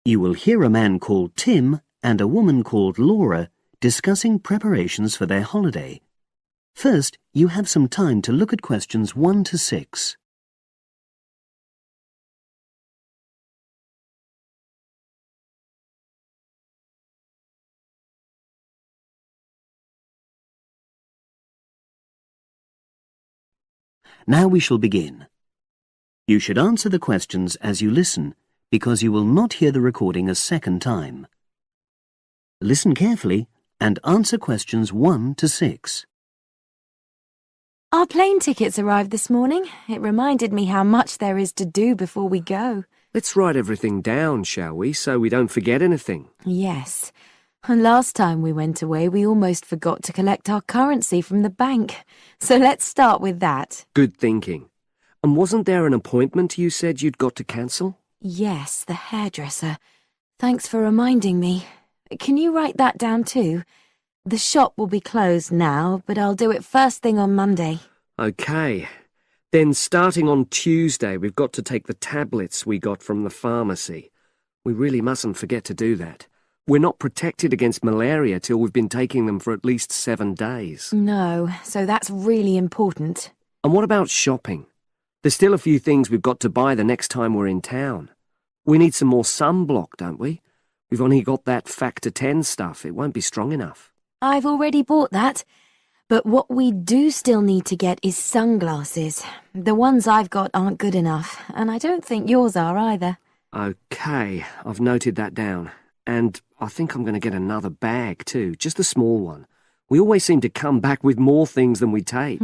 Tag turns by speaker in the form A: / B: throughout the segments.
A: You will hear a man called Tim and a woman called Laura discussing preparations for their holiday. First, you have some time to look at questions 1 to 6. Now we shall begin. You should answer the questions as you listen, because you will not hear the recording a second time. Listen carefully and answer questions 1 to 6.
B: Our plane tickets arrived this morning. It reminded me how much there is to do before we go.
C: Let's write everything down, shall we, so we don't forget anything?
B: Yes. And last time we went away, we almost forgot to collect our currency from the bank. So let's start with that.
C: Good thinking. And wasn't there an appointment you said you'd got to cancel?
B: Yes, the hairdresser. Thanks for reminding me. Can you write that down too? The shop will be closed now, but I'll do it first thing on Monday.
C: OK. Then starting on Tuesday, we've got to take the tablets we got from the pharmacy. We really mustn't forget to do that. We're not protected against malaria till we've been taking them for at least 7 days.
B: No, so that's really important.
C: And what about shopping? There's still a few things we've got to buy the next time we're in town. We need some more sunblock, don't we? We've only got that factor 10 stuff. It won't be strong enough.
B: I've already bought that. But what we do still need to get is sunglasses. The ones I've got aren't good enough, and I don't think yours are either.
C: OK, I've noted that down. And I think I'm going to get another bag too, just a small one. We always seem to come back with more things than we take.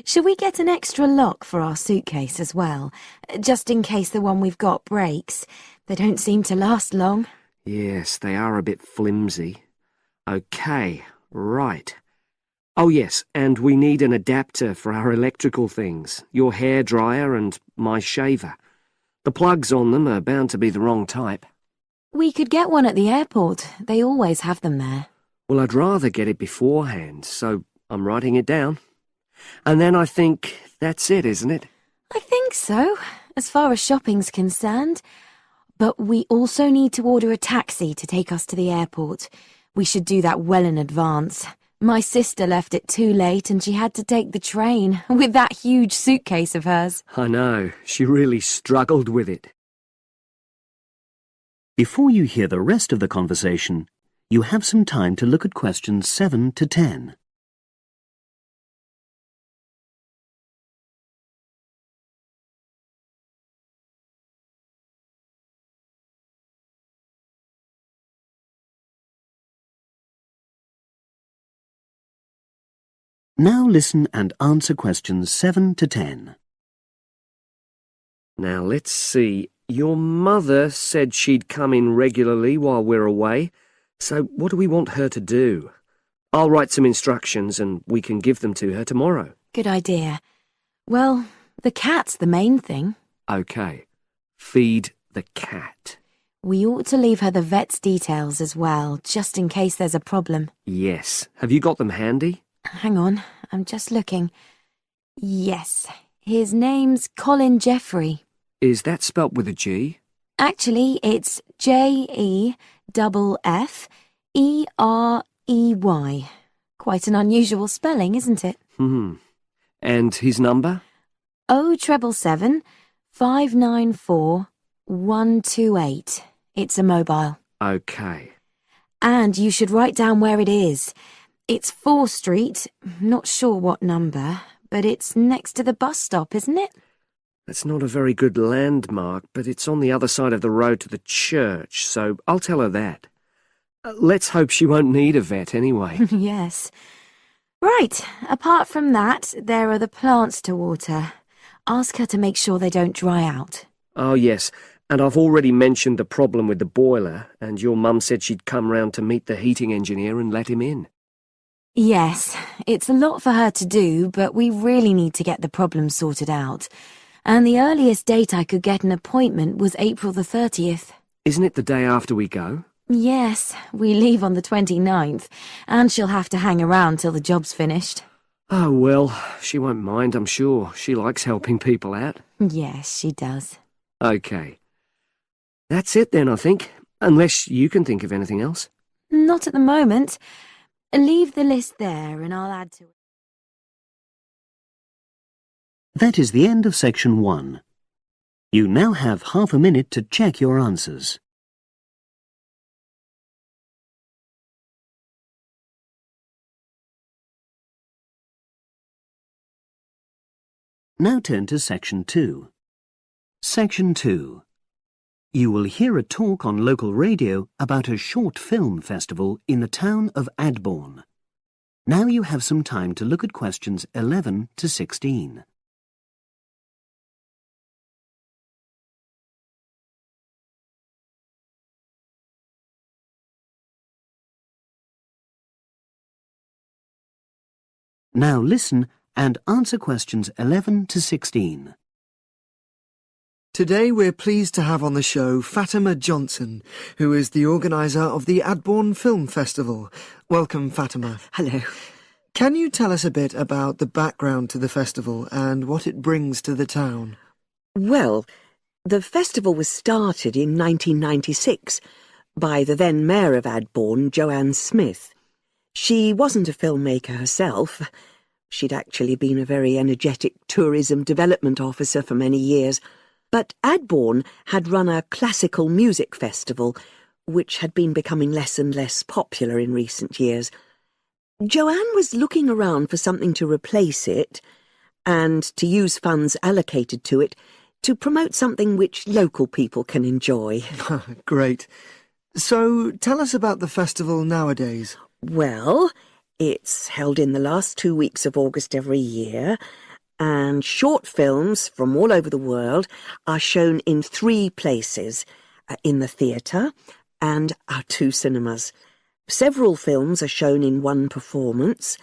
B: Shall we get an extra lock for our suitcase as well, just in case the one we've got breaks? They don't seem to last long.
C: Yes, they are a bit flimsy. OK, right. Oh yes, and we need an adapter for our electrical things, your hairdryer and my shaver. The plugs on them are bound to be the wrong type.
B: We could get one at the airport. They always have them there.
C: Well, I'd rather get it beforehand, so I'm writing it down. And then I think that's it, isn't it?
B: I think so, as far as shopping's concerned. But we also need to order a taxi to take us to the airport. We should do that well in advance. My sister left it too late and she had to take the train with that huge suitcase of hers.
C: I know, she really struggled with it.
A: Before you hear the rest of the conversation, you have some time to look at questions 7 to 10. Now listen and answer questions 7 to 10.
C: Now let's see. Your mother said she'd come in regularly while we're away, so what do we want her to do? I'll write some instructions and we can give them to her tomorrow.
B: Good idea. Well, the cat's the main thing.
C: OK. Feed the cat.
B: We ought to leave her the vet's details as well, just in case there's a problem.
C: Yes. Have you got them handy?
B: Hang on, I'm just looking. Yes, his name's Colin Jeffrey.
C: Is that spelt with a G?
B: Actually, it's Jeffrey. Quite an unusual spelling, isn't it?
C: And his number?
B: 077 594 128. It's a mobile.
C: OK.
B: And you should write down where it is. It's 4 Street, not sure what number, but it's next to the bus stop, isn't it?
C: That's not a very good landmark, but it's on the other side of the road to the church, so I'll tell her that. Let's hope she won't need a vet anyway.
B: Yes. Right, apart from that, there are the plants to water. Ask her to make sure they don't dry out.
C: Oh, yes, and I've already mentioned the problem with the boiler, and your mum said she'd come round to meet the heating engineer and let him in.
B: Yes, it's a lot for her to do, but we really need to get the problem sorted out. And the earliest date I could get an appointment was April the 30th.
C: Isn't it the day after we go?
B: Yes, we leave on the 29th, and she'll have to hang around till the job's finished.
C: Oh, well, she won't mind, I'm sure. She likes helping people out.
B: Yes, she does.
C: OK. That's it then, I think. Unless you can think of anything else.
B: Not at the moment. Leave the list there and I'll add to it.
A: That is the end of section 1. You now have half a minute to check your answers. Now turn to section 2. Section 2. You will hear a talk on local radio about a short film festival in the town of Adbourne. Now you have some time to look at questions 11 to 16. Now listen and answer questions 11 to 16.
D: Today we're pleased to have on the show Fatima Johnson, who is the organiser of the Adbourne Film Festival. Welcome, Fatima.
E: Hello.
D: Can you tell us a bit about the background to the festival and what it brings to the town?
E: Well, the festival was started in 1996 by the then Mayor of Adbourne, Joanne Smith. She wasn't a filmmaker herself. She'd actually been a very energetic tourism development officer for many years. But Adbourne had run a classical music festival, which had been becoming less and less popular in recent years. Joanne was looking around for something to replace it, and to use funds allocated to it to promote something which local people can enjoy.
D: Great. So, tell us about the festival nowadays.
E: Well, it's held in the last 2 weeks of August every year, and short films from all over the world are shown in 3 places, in the theatre and our 2 cinemas. Several films are shown in one performance,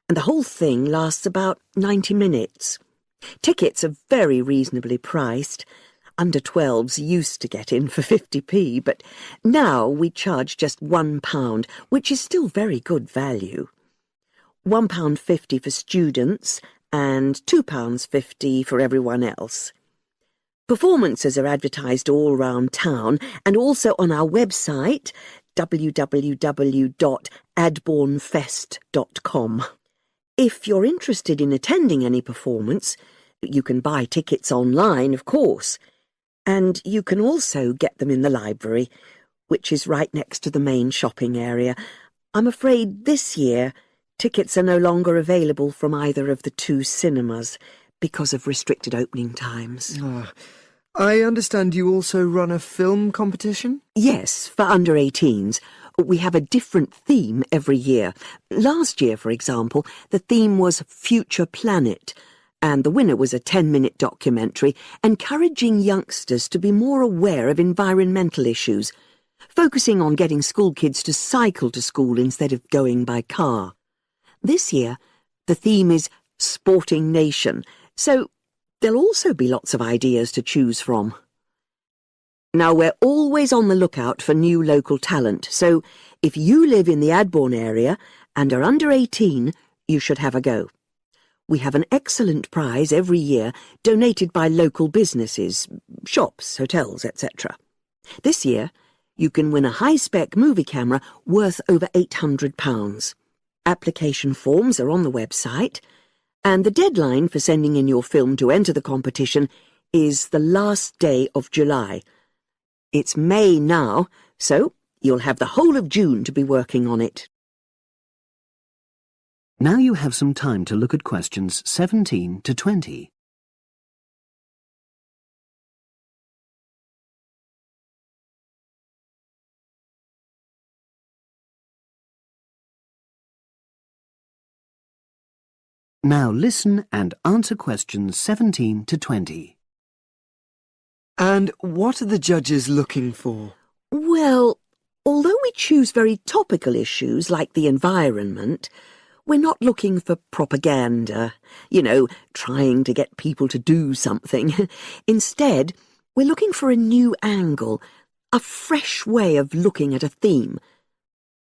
E: and the whole thing lasts about 90 minutes. Tickets are very reasonably priced. Under 12s used to get in for 50p, but now we charge just £1, which is still very good value. £1.50 for students and £2.50 for everyone else. Performances are advertised all round town and also on our website, www.adbournefest.com. If you're interested in attending any performance, you can buy tickets online, of course, and you can also get them in the library, which is right next to the main shopping area. I'm afraid this year tickets are no longer available from either of the 2 cinemas because of restricted opening times.
D: I understand you also run a film competition?
E: Yes, for under 18s. We have a different theme every year. Last year, for example, the theme was Future Planet, and the winner was a 10-minute documentary encouraging youngsters to be more aware of environmental issues, focusing on getting school kids to cycle to school instead of going by car. This year, the theme is Sporting Nation, so there'll also be lots of ideas to choose from. Now, we're always on the lookout for new local talent, so if you live in the Adbourne area and are under 18, you should have a go. We have an excellent prize every year donated by local businesses, shops, hotels, etc. This year, you can win a high-spec movie camera worth over £800. Application forms are on the website, and the deadline for sending in your film to enter the competition is the last day of July. It's May now, so you'll have the whole of June to be working on it.
A: Now you have some time to look at questions 17 to 20. Now listen and answer questions 17 to 20.
D: And what are the judges looking for?
E: Well, although we choose very topical issues like the environment, we're not looking for propaganda, trying to get people to do something. Instead, we're looking for a new angle, a fresh way of looking at a theme.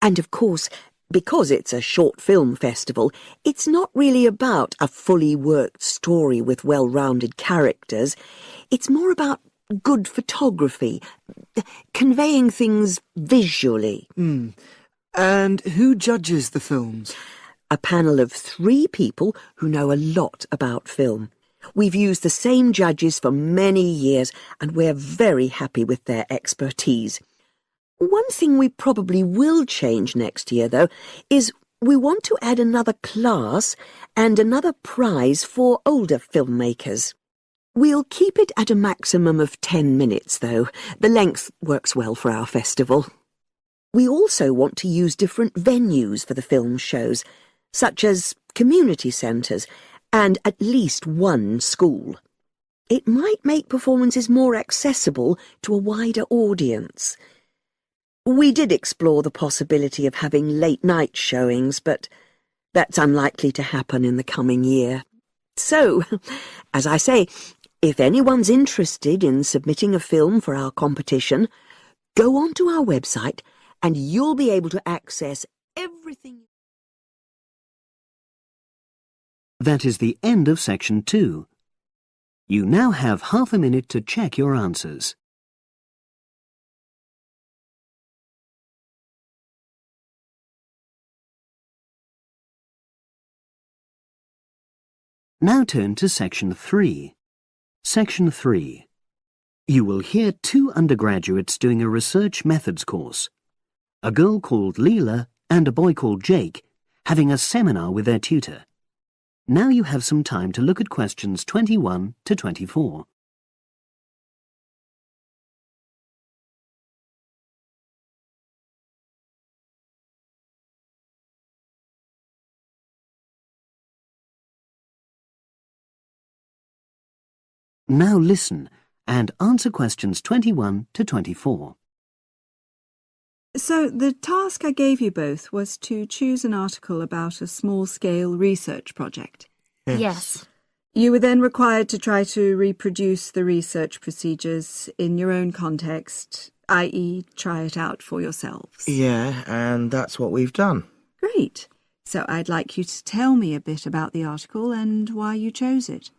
E: And of course, because it's a short film festival, it's not really about a fully worked story with well-rounded characters. It's more about good photography, conveying things visually.
D: And who judges the films?
E: A panel of 3 people who know a lot about film. We've used the same judges for many years, and we're very happy with their expertise. One thing we probably will change next year, though, is we want to add another class and another prize for older filmmakers. We'll keep it at a maximum of 10 minutes, though. The length works well for our festival. We also want to use different venues for the film shows, such as community centres and at least one school. It might make performances more accessible to a wider audience. We did explore the possibility of having late-night showings, but that's unlikely to happen in the coming year. So, as I say, if anyone's interested in submitting a film for our competition, go onto our website and you'll be able to access everything.
A: That is the end of section 2. You now have half a minute to check your answers. Now turn to section 3. Section 3. You will hear 2 undergraduates doing a research methods course. A girl called Leela and a boy called Jake having a seminar with their tutor. Now you have some time to look at questions 21 to 24. Now listen and answer questions 21 to 24.
F: So the task I gave you both was to choose an article about a small-scale research project.
B: Yes.
F: You were then required to try to reproduce the research procedures in your own context, i.e. try it out for yourselves.
G: Yeah, and that's what we've done.
F: Great. So I'd like you to tell me a bit about the article and why you chose it.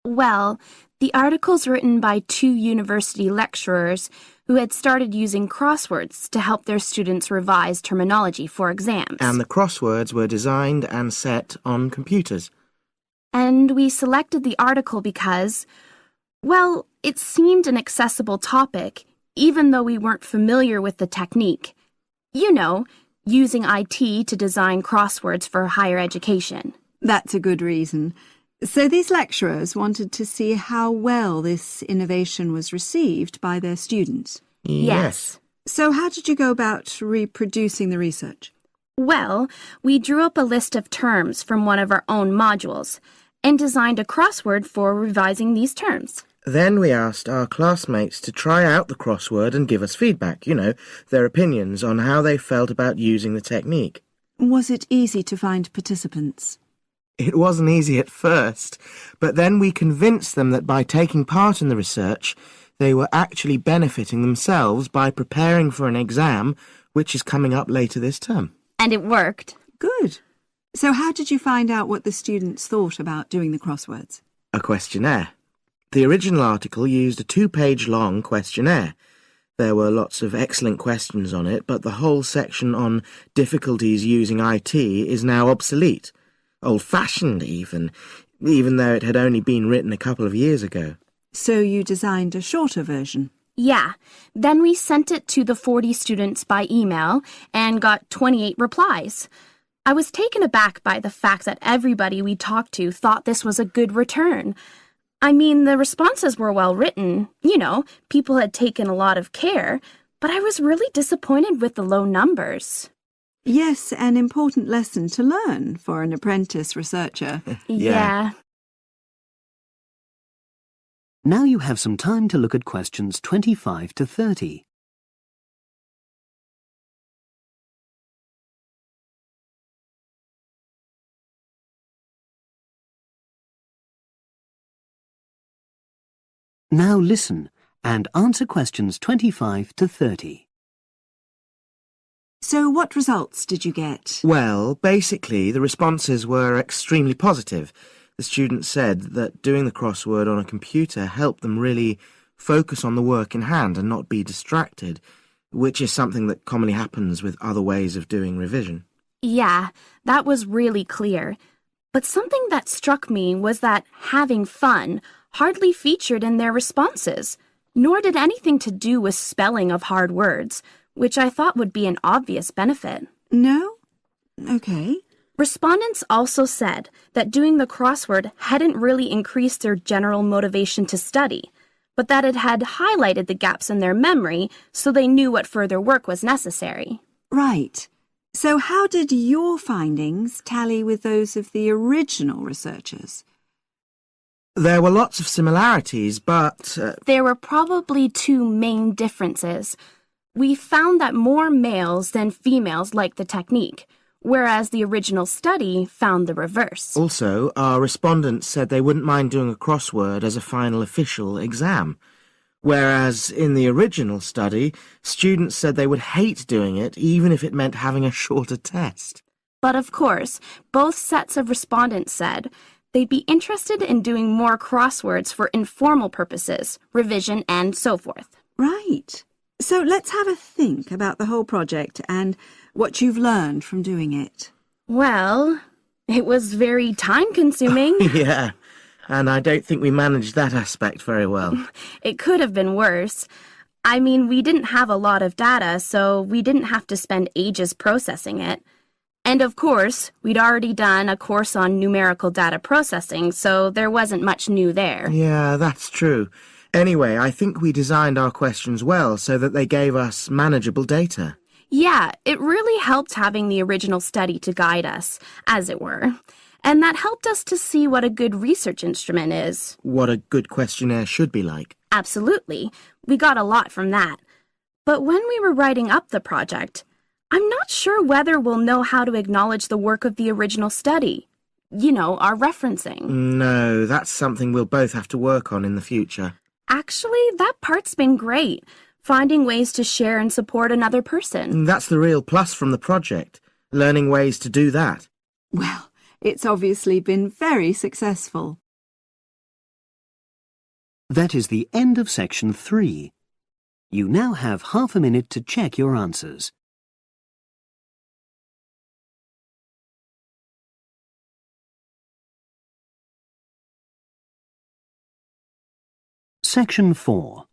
H: Well, the article's written by 2 university lecturers who had started using crosswords to help their students revise terminology for exams.
G: And the crosswords were designed and set on computers.
H: And we selected the article because, well, it seemed an accessible topic, even though we weren't familiar with the technique. You know, using IT to design crosswords for higher education.
F: That's a good reason. So these lecturers wanted to see how well this innovation was received by their students.
H: Yes.
F: So how did you go about reproducing the research?
H: Well, we drew up a list of terms from one of our own modules and designed a crossword for revising these terms.
G: Then we asked our classmates to try out the crossword and give us feedback, their opinions on how they felt about using the technique.
F: Was it easy to find participants?
G: It wasn't easy at first, but then we convinced them that by taking part in the research, they were actually benefiting themselves by preparing for an exam, which is coming up later this term.
H: And it worked.
F: Good. So how did you find out what the students thought about doing the crosswords?
G: A questionnaire. The original article used a 2-page long questionnaire. There were lots of excellent questions on it, but the whole section on difficulties using IT is now obsolete. Old-fashioned even though it had only been written a couple of years ago.
F: So you designed a shorter version?
H: Yeah. Then we sent it to the 40 students by email and got 28 replies. I was taken aback by the fact that everybody we talked to thought this was a good return. I mean, the responses were well written. People had taken a lot of care, but I was really disappointed with the low numbers.
F: Yes, an important lesson to learn for an apprentice researcher.
H: Yeah.
A: Now you have some time to look at questions 25 to 30. Now listen and answer questions 25 to 30.
F: So what results did you get?
G: Well, basically, the responses were extremely positive. The students said that doing the crossword on a computer helped them really focus on the work in hand and not be distracted, which is something that commonly happens with other ways of doing revision.
H: Yeah, that was really clear. But something that struck me was that having fun hardly featured in their responses, nor did anything to do with spelling of hard words, which I thought would be an obvious benefit.
F: No? Okay.
H: Respondents also said that doing the crossword hadn't really increased their general motivation to study, but that it had highlighted the gaps in their memory so they knew what further work was necessary.
F: Right. So how did your findings tally with those of the original researchers?
G: There were lots of similarities, but...
H: There were probably two main differences. We found that more males than females liked the technique, whereas the original study found the reverse.
G: Also, our respondents said they wouldn't mind doing a crossword as a final official exam, whereas in the original study, students said they would hate doing it even if it meant having a shorter test.
H: But of course, both sets of respondents said they'd be interested in doing more crosswords for informal purposes, revision, and so forth.
F: Right. So let's have a think about the whole project and what you've learned from doing it.
H: Well, it was very time-consuming.
G: Yeah, and I don't think we managed that aspect very well.
H: It could have been worse. I mean, we didn't have a lot of data, so we didn't have to spend ages processing it. And of course, we'd already done a course on numerical data processing, so there wasn't much new there.
G: Yeah, that's true. Anyway, I think we designed our questions well so that they gave us manageable data.
H: Yeah, it really helped having the original study to guide us, as it were. And that helped us to see what a good research instrument is.
G: What a good questionnaire should be like.
H: Absolutely. We got a lot from that. But when we were writing up the project, I'm not sure whether we'll know how to acknowledge the work of the original study. You know, our referencing.
G: No, that's something we'll both have to work on in the future.
H: Actually, that part's been great. Finding ways to share and support another person.
G: That's the real plus from the project, learning ways to do that.
F: Well, it's obviously been very successful.
A: That is the end of section 3. You now have half a minute to check your answers. Section 4.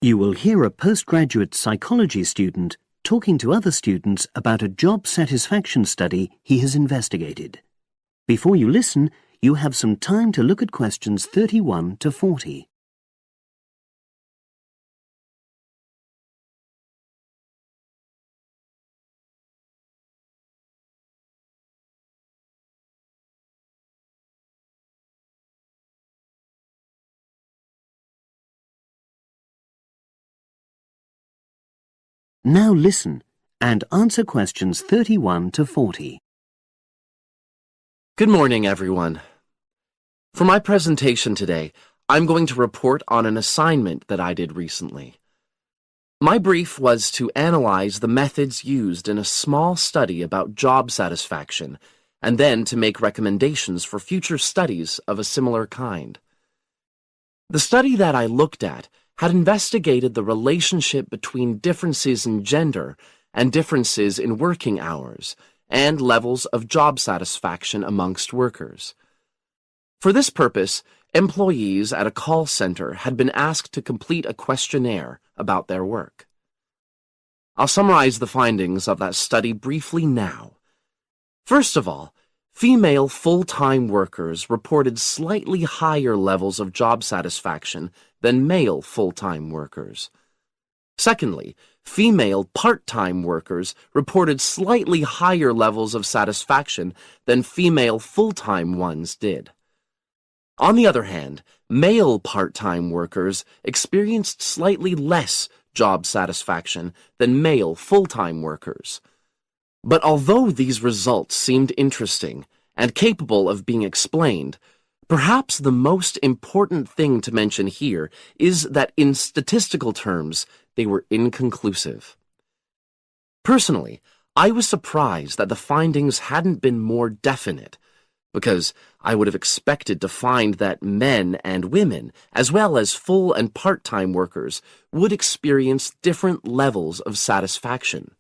A: You will hear a postgraduate psychology student talking to other students about a job satisfaction study he has investigated. Before you listen, you have some time to look at questions 31 to 40. Now listen and answer questions 31 to 40.
I: Good morning, everyone. For my presentation today, I'm going to report on an assignment that I did recently. My brief was to analyze the methods used in a small study about job satisfaction, and then to make recommendations for future studies of a similar kind. The study that I looked at had investigated the relationship between differences in gender and differences in working hours and levels of job satisfaction amongst workers. For this purpose, employees at a call center had been asked to complete a questionnaire about their work. I'll summarize the findings of that study briefly now. First of all, female full-time workers reported slightly higher levels of job satisfaction than male full-time workers. Secondly, female part-time workers reported slightly higher levels of satisfaction than female full-time ones did. On the other hand, male part-time workers experienced slightly less job satisfaction than male full-time workers. But although these results seemed interesting and capable of being explained, perhaps the most important thing to mention here is that in statistical terms, they were inconclusive. Personally, I was surprised that the findings hadn't been more definite, because I would have expected to find that men and women, as well as full and part-time workers, would experience different levels of satisfaction.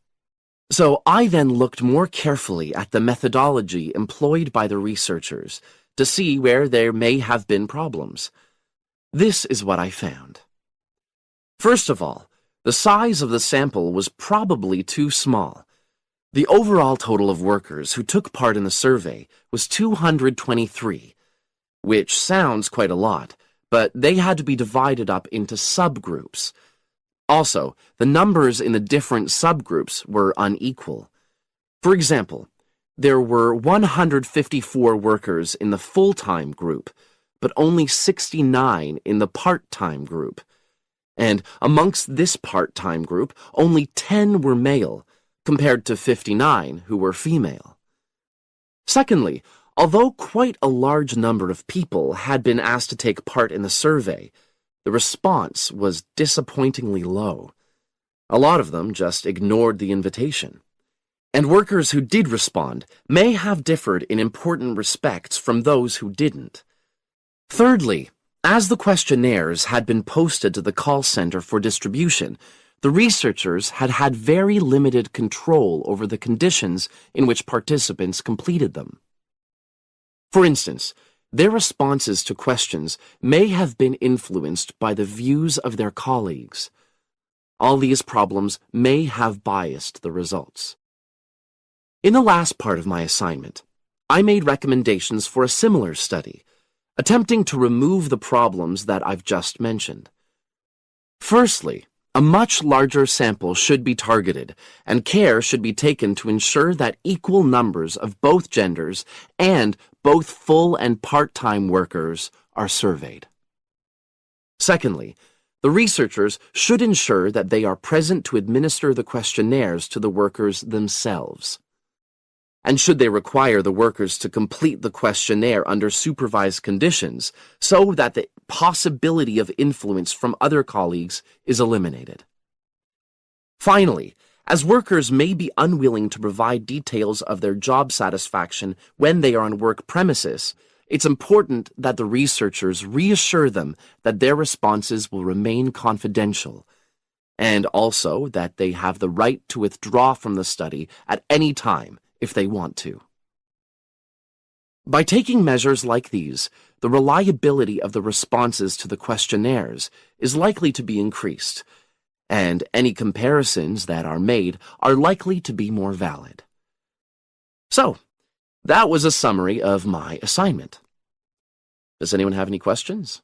I: So I then looked more carefully at the methodology employed by the researchers to see where there may have been problems. This is what I found. First of all, the size of the sample was probably too small. The overall total of workers who took part in the survey was 223, which sounds quite a lot, but they had to be divided up into subgroups. Also, the numbers in the different subgroups were unequal. For example, there were 154 workers in the full-time group, but only 69 in the part-time group. And amongst this part-time group, only 10 were male, compared to 59 who were female. Secondly, although quite a large number of people had been asked to take part in the survey, the response was disappointingly low. A lot of them just ignored the invitation. And workers who did respond may have differed in important respects from those who didn't. Thirdly, as the questionnaires had been posted to the call center for distribution, the researchers had had very limited control over the conditions in which participants completed them. For instance, their responses to questions may have been influenced by the views of their colleagues. All these problems may have biased the results. In the last part of my assignment, I made recommendations for a similar study, attempting to remove the problems that I've just mentioned. Firstly, a much larger sample should be targeted, and care should be taken to ensure that equal numbers of both genders and both full and part-time workers are surveyed. Secondly, the researchers should ensure that they are present to administer the questionnaires to the workers themselves. And should they require the workers to complete the questionnaire under supervised conditions so that the possibility of influence from other colleagues is eliminated. Finally, as workers may be unwilling to provide details of their job satisfaction when they are on work premises, it's important that the researchers reassure them that their responses will remain confidential, and also that they have the right to withdraw from the study at any time if they want to. By taking measures like these, the reliability of the responses to the questionnaires is likely to be increased, and any comparisons that are made are likely to be more valid. So, that was a summary of my assignment. Does anyone have any questions?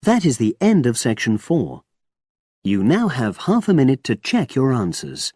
A: That is the end of section 4. You now have half a minute to check your answers.